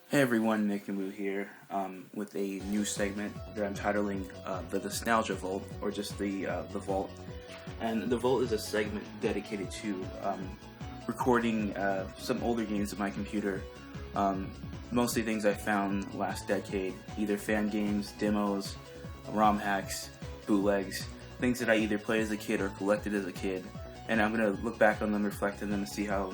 Hey everyone, Nick and Wu here with a new segment that I'm titling the Nostalgia Vault, or just the Vault. And the Vault is a segment dedicated to recording some older games of my computer, mostly things I found last decade, either fan games, demos, ROM hacks, bootlegs, things that I either played as a kid or collected as a kid. And I'm gonna look back on them, reflect on them, and see how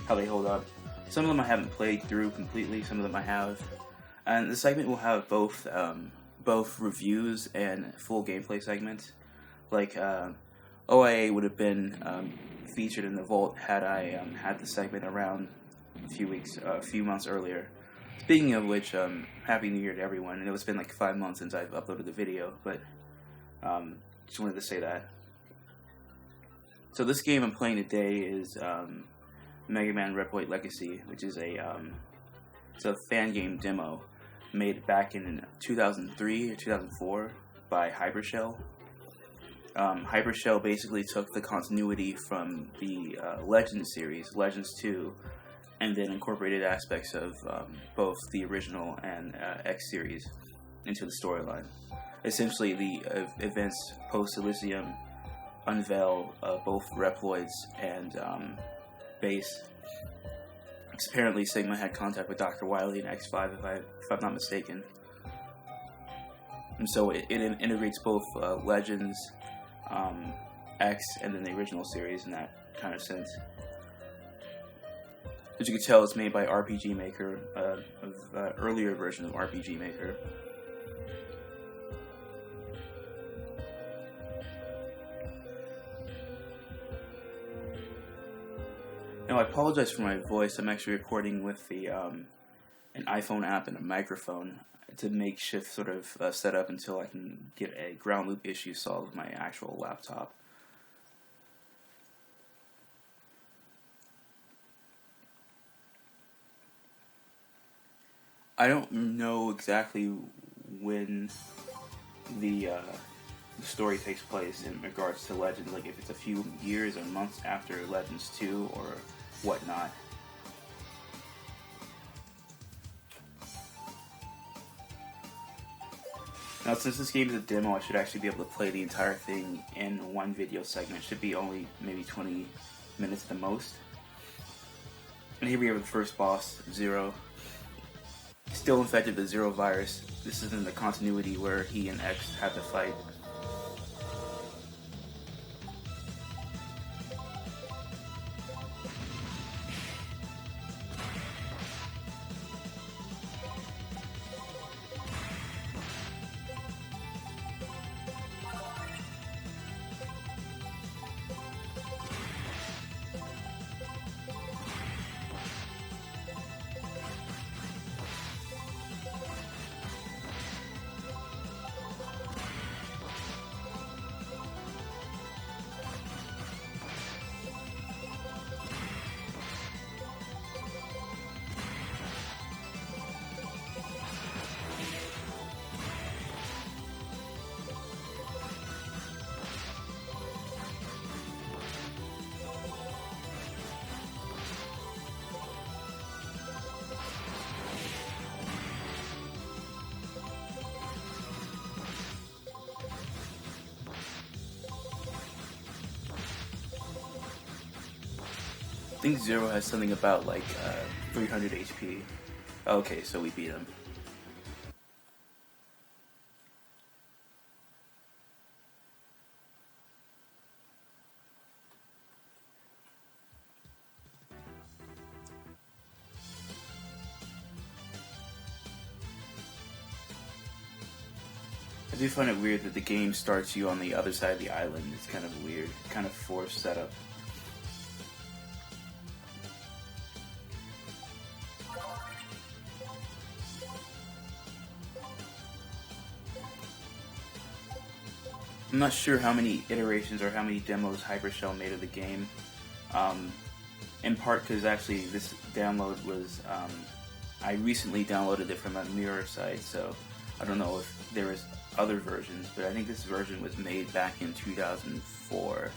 they hold up. Some of them I haven't played through completely, some of them I have. And the segment will have both reviews and full gameplay segments. Like, OIA would have been featured in the Vault had I had the segment around a few months earlier. Speaking of which, Happy New Year to everyone. I know it's been like 5 months since I've uploaded the video, but just wanted to say that. So this game I'm playing today is Megaman Reploid Legacy, which is it's a fan game demo made back in 2003 or 2004 by Hypershell. Hypershell basically took the continuity from the Legends series, Legends 2, and then incorporated aspects of both the original and X series into the storyline. Essentially, the events post-Elysium unveil both Reploids and Base. Apparently, Sigma had contact with Dr. Wily in X5, if I'm not mistaken. And so it integrates both Legends, X, and then the original series in that kind of sense. As you can tell, it's made by RPG Maker, earlier version of RPG Maker. Now, I apologize for my voice. I'm actually recording with an iPhone app and a microphone. It's a makeshift sort of setup until I can get a ground loop issue solved with my actual laptop. I don't know exactly when the story takes place in regards to Legends, like if it's a few years or months after Legends 2 or whatnot. Now, since this game is a demo, I should actually be able to play the entire thing in one video segment. It should be only maybe 20 minutes at the most. And here we have the first boss, Zero. Still infected with Zero virus. This is in the continuity where he and X had to fight. I think Zero has something about like 300 HP. Okay, so we beat him. I do find it weird that the game starts you on the other side of the island. It's kind of weird, kind of forced setup. I'm not sure how many iterations or how many demos Hypershell made of the game. In part because actually this download was, I recently downloaded it from a mirror site, so I don't know if there was other versions, but I think this version was made back in 2004.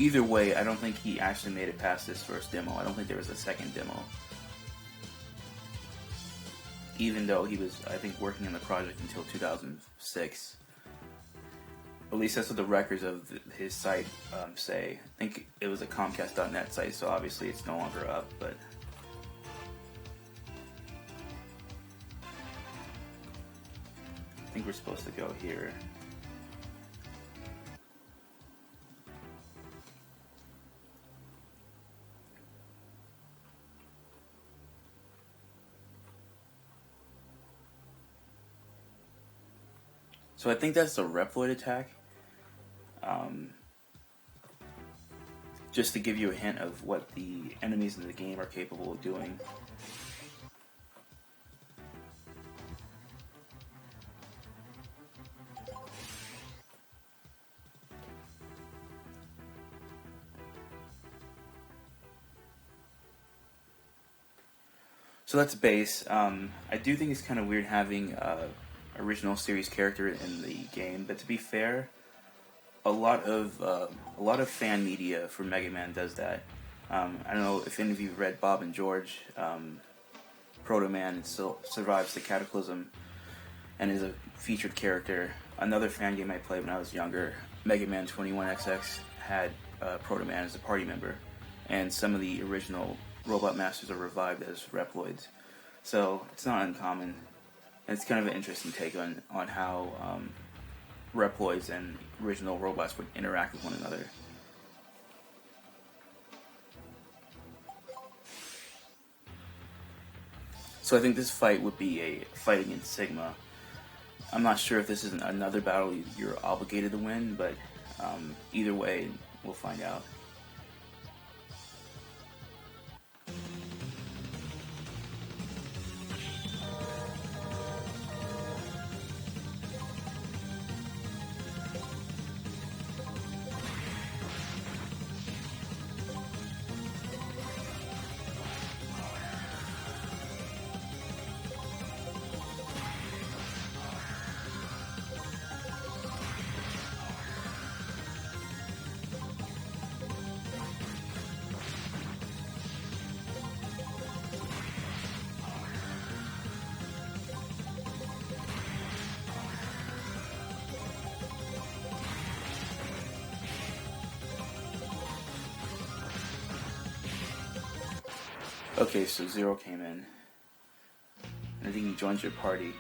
either way, I don't think he actually made it past this first demo. I don't think there was a second demo. Even though he was, I think, working on the project until 2006. At least that's what the records of his site say. I think it was a Comcast.net site, so obviously it's no longer up, but... I think we're supposed to go here. So I think that's the Reploid attack. Just to give you a hint of what the enemies in the game are capable of doing. So that's base. I do think it's kind of weird having original series character in the game, but to be fair, a lot of fan media for Megaman does that. I don't know if any of you read Bob and George. Proto Man still survives the Cataclysm and is a featured character. Another fan game I played when I was younger, Mega Man 21XX, had Proto Man as a party member, and some of the original Robot Masters are revived as Reploids. So it's not uncommon, and it's kind of an interesting take on how Reploids and original robots would interact with one another. So I think this fight would be a fight against Sigma. I'm not sure if this is another battle you're obligated to win, but either way, we'll find out. Okay, so Zero came in, and I think he joins your party.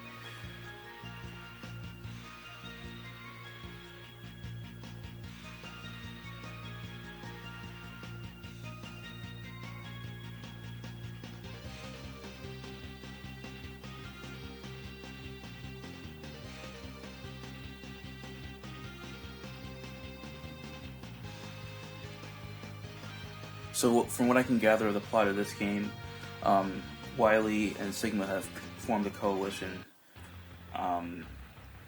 So from what I can gather of the plot of this game, Wily and Sigma have formed a coalition,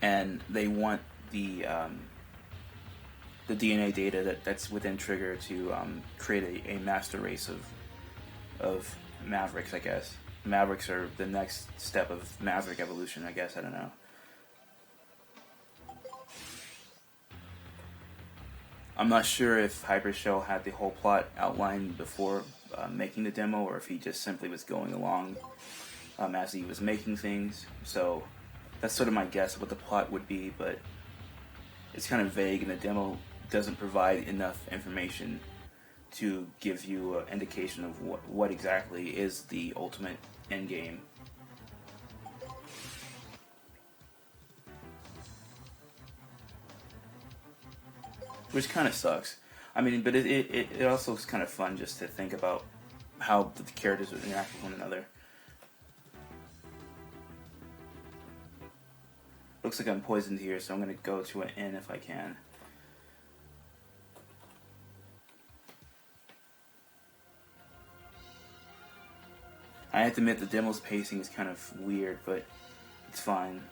and they want the DNA data that's within Trigger to create a master race of Mavericks, I guess. Mavericks are the next step of Maverick evolution, I guess, I don't know. I'm not sure if Hypershell had the whole plot outlined before making the demo, or if he just simply was going along as he was making things. So that's sort of my guess of what the plot would be, but it's kind of vague, and the demo doesn't provide enough information to give you an indication of what exactly is the ultimate endgame. Which kind of sucks. I mean, but it also is kind of fun just to think about how the characters would interact with one another. Looks like I'm poisoned here, so I'm going to go to an inn if I can. I have to admit the demo's pacing is kind of weird, but it's fine.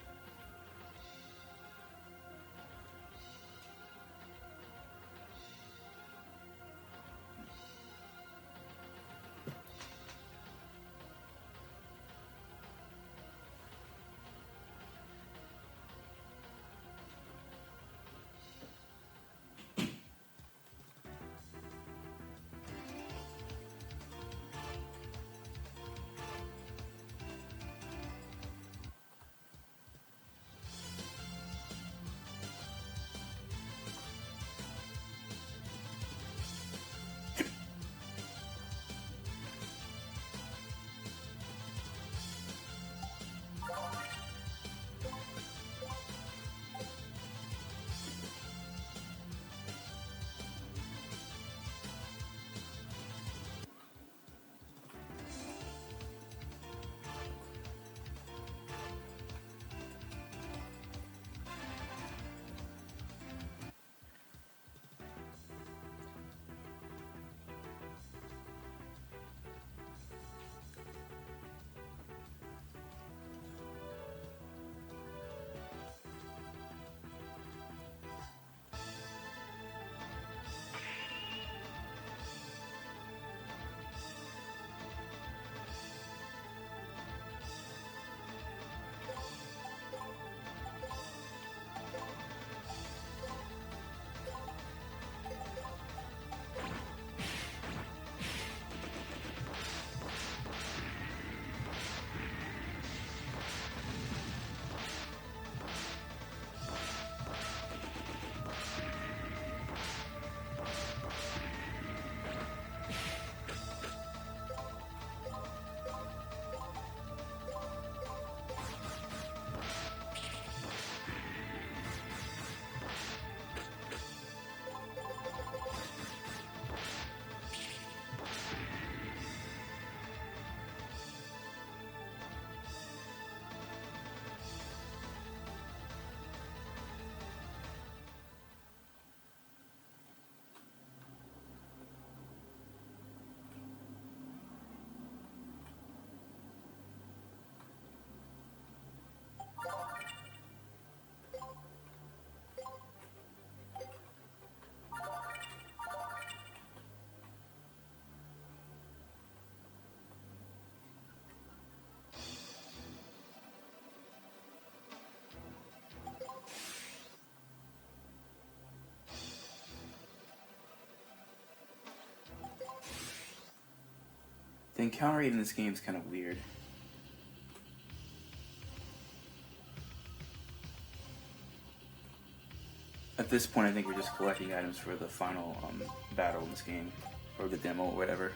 The encounter rate in this game is kind of weird. At this point, I think we're just collecting items for the final battle in this game, or the demo, or whatever.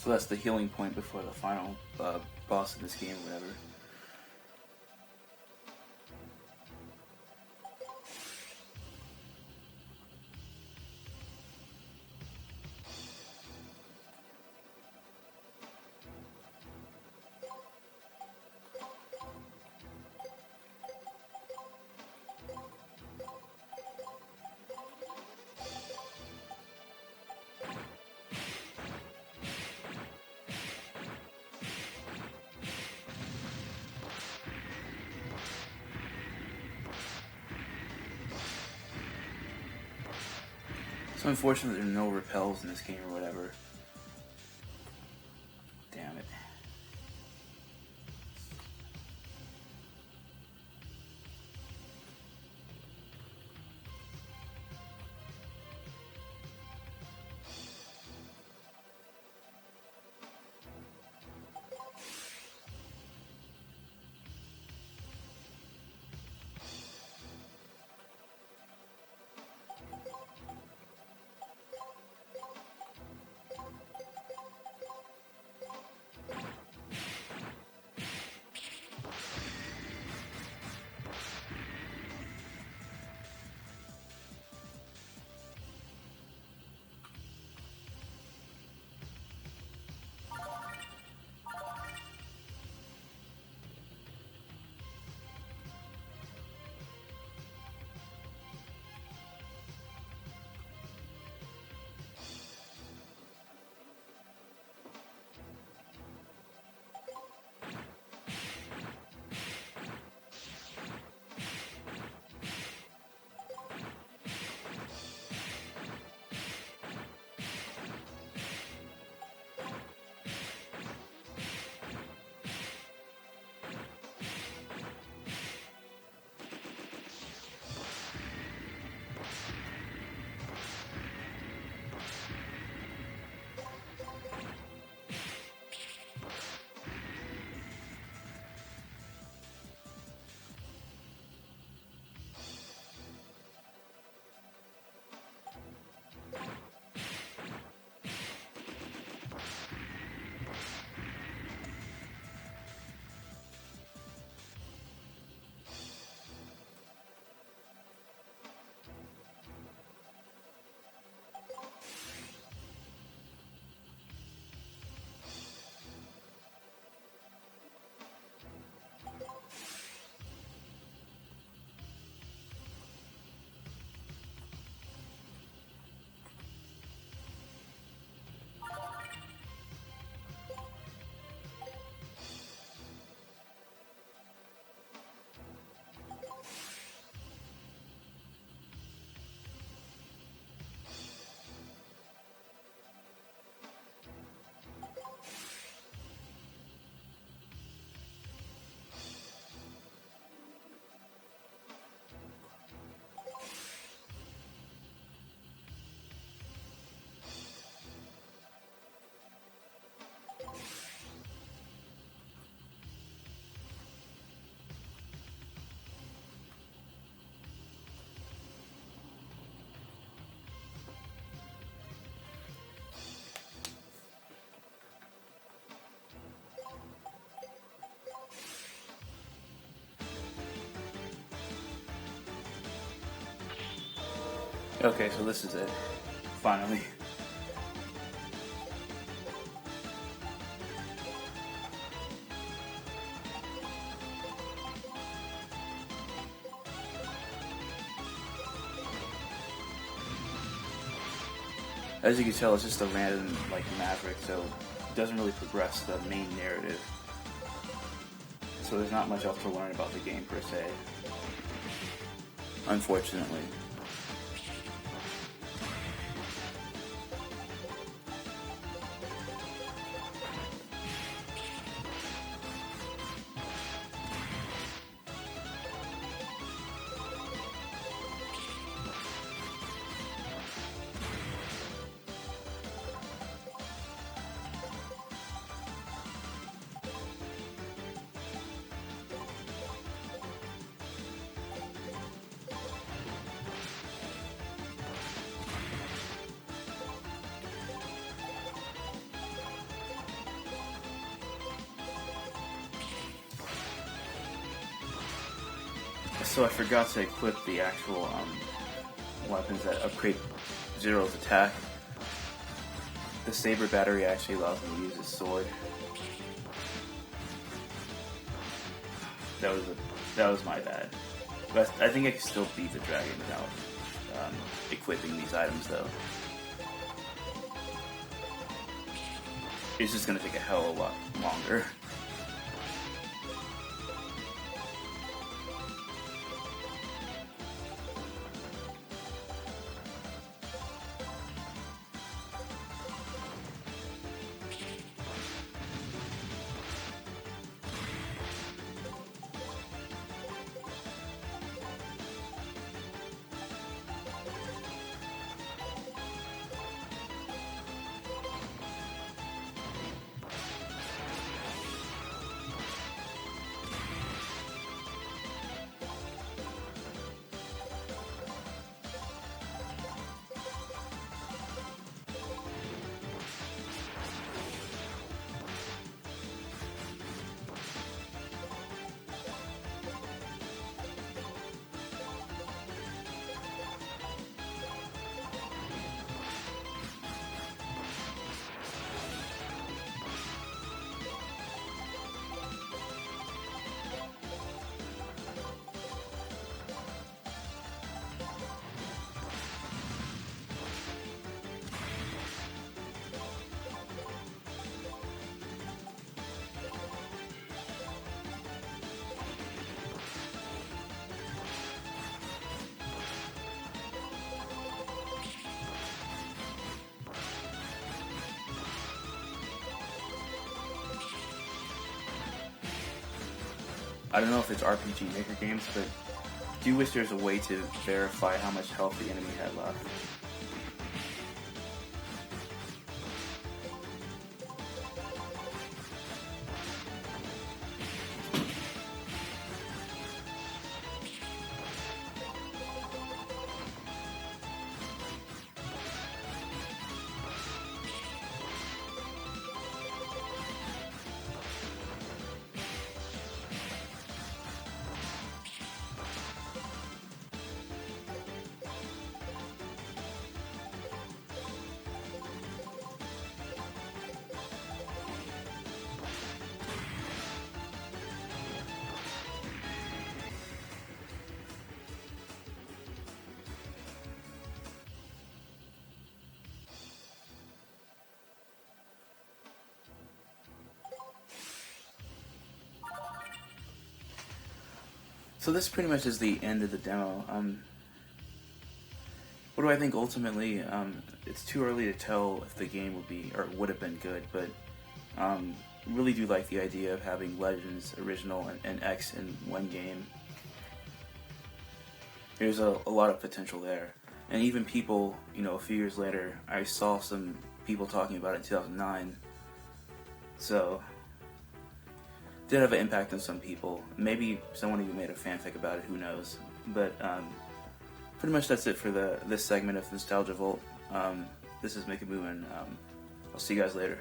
So that's the healing point before the final boss in this game or whatever. So unfortunately there are no repels in this game or whatever. Damn it. Okay, so this is it. Finally. As you can tell, it's just a random, like, maverick, so it doesn't really progress the main narrative. So there's not much else to learn about the game, per se. Unfortunately. So I forgot to equip the actual weapons that upgrade Zero's attack. The saber battery actually allows him to use his sword. That was my bad. But I think I can still beat the dragon without equipping these items, though. It's just gonna take a hell of a lot longer. I don't know if it's RPG Maker games, but I do wish there's a way to verify how much health the enemy had left. So this pretty much is the end of the demo. What do I think ultimately? It's too early to tell if the game would be or would have been good, but really do like the idea of having Legends, Original, and X in one game. There's a lot of potential there, and even people, a few years later, I saw some people talking about it in 2009. So did have an impact on some people. Maybe someone even made a fanfic about it, who knows. But pretty much that's it for this segment of Nostalgia Vault. This is Megaman, and I'll see you guys later.